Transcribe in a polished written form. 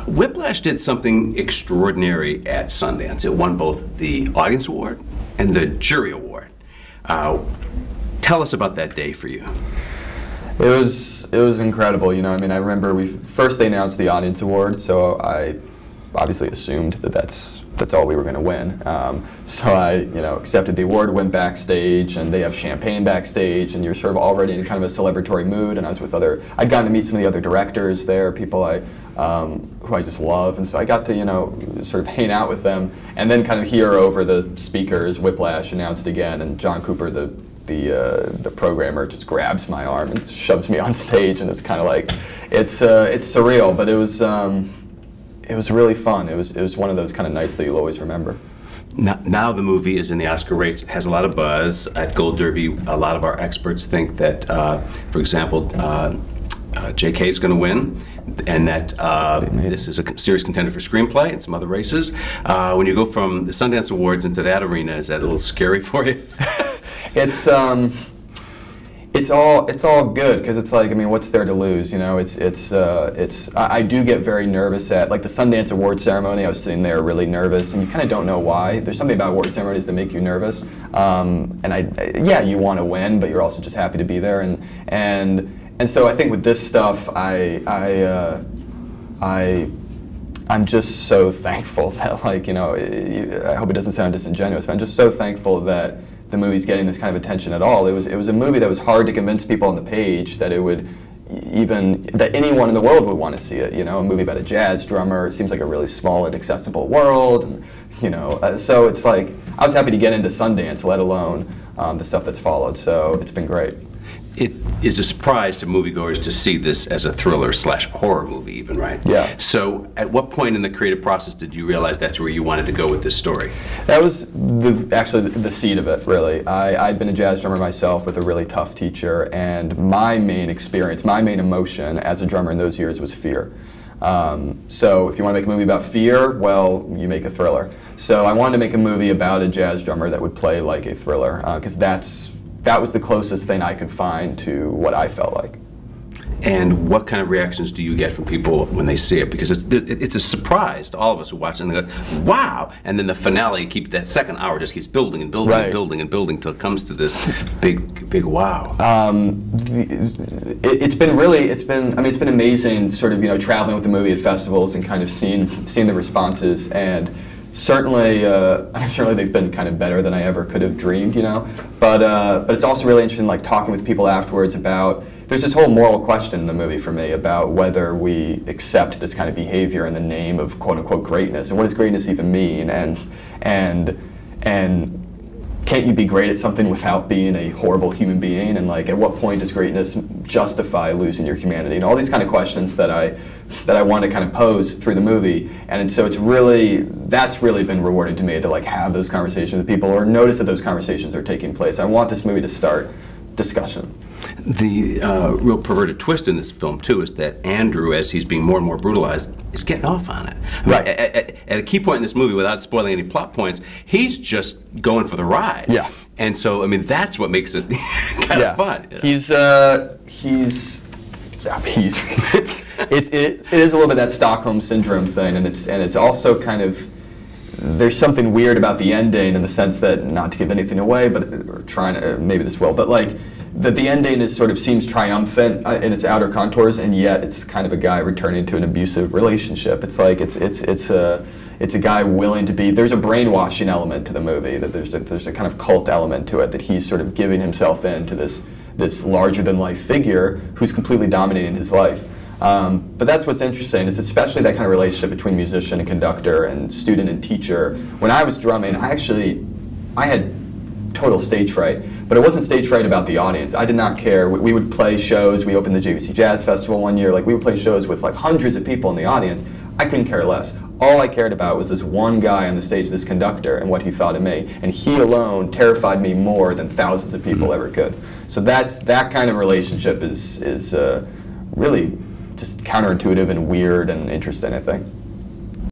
Whiplash did something extraordinary at Sundance. It won both the Audience Award and the Jury Award. Tell us about that day for you. It was incredible. You know, I mean, I remember they announced the Audience Award, so I obviously assumed that that's all we were going to win. So I, accepted the award, went backstage, and they have champagne backstage, and you're sort of already in kind of a celebratory mood. And I was with I'd gotten to meet some of the other directors there, people who I just love, and so I got to, sort of hang out with them, and then kind of hear over the speakers, Whiplash announced again, and John Cooper, the programmer, just grabs my arm and shoves me on stage, and it's kind of like, it's surreal, but it was really fun. It was one of those kind of nights that you'll always remember. Now the movie is in the Oscar race, has a lot of buzz. At Gold Derby, a lot of our experts think that, for example, J.K. is going to win, and that this is a serious contender for screenplay and some other races. When you go from the Sundance Awards into that arena, is that a little scary for you? It's all good, because it's like, I mean, what's there to lose? I do get very nervous at, like, the Sundance Award ceremony. I was sitting there really nervous, and you kind of don't know why. There's something about award ceremonies that make you nervous, yeah, you want to win, but you're also just happy to be there, and so I think with this stuff, I'm just so thankful that, like, I hope it doesn't sound disingenuous, but I'm just so thankful that the movie's getting this kind of attention at all. It was a movie that was hard to convince people on the page that that anyone in the world would want to see it. A movie about a jazz drummer. It seems like a really small and accessible world, and, so it's like, I was happy to get into Sundance, let alone the stuff that's followed. So it's been great. It is a surprise to moviegoers to see this as a thriller/horror movie, even, right? Yeah. So, at what point in the creative process did you realize that's where you wanted to go with this story? That was actually the seed of it, really. I'd been a jazz drummer myself with a really tough teacher, and my main experience, my main emotion as a drummer in those years was fear. So if you want to make a movie about fear, well, you make a thriller. So I wanted to make a movie about a jazz drummer that would play like a thriller, because that was the closest thing I could find to what I felt like. And what kind of reactions do you get from people when they see it? Because it's a surprise to all of us who watch it, and they go, wow! And then the finale, that second hour just keeps building and building, right, and building and building till it comes to this big wow. It's been amazing sort of, traveling with the movie at festivals and kind of seeing the responses, and certainly they've been kind of better than I ever could have dreamed, But it's also really interesting, like, talking with people afterwards about, there's this whole moral question in the movie for me about whether we accept this kind of behavior in the name of quote-unquote greatness, and what does greatness even mean, and can't you be great at something without being a horrible human being, and, like, at what point does greatness justify losing your humanity, and all these kind of questions that I want to kind of pose through the movie. And so that's really been rewarding to me, to, like, have those conversations with people, or notice that those conversations are taking place. I want this movie to start discussion. The real perverted twist in this film, too, is that Andrew, as he's being more and more brutalized, is getting off on it. Right. At a key point in this movie, without spoiling any plot points, he's just going for the ride. Yeah. And so, I mean, that's what makes it kind of fun. It is a little bit that Stockholm Syndrome thing, and it's also kind of, there's something weird about the ending in the sense that, not to give anything away, but maybe this will, but, like, that the ending seems triumphant in its outer contours, and yet it's kind of a guy returning to an abusive relationship. It's like it's a guy willing to be. There's a brainwashing element to the movie. That there's a kind of cult element to it, that he's sort of giving himself in to this larger than life figure who's completely dominating his life. But that's what's interesting, is especially that kind of relationship between musician and conductor and student and teacher. When I was drumming, I had total stage fright, but it wasn't stage fright about the audience. I did not care. We would play shows. We opened the JVC Jazz Festival one year. Like, we would play shows with, like, hundreds of people in the audience. I couldn't care less. All I cared about was this one guy on the stage, this conductor, and what he thought of me. And he alone terrified me more than thousands of people ever could. So that kind of relationship is really just counterintuitive and weird and interesting, I think.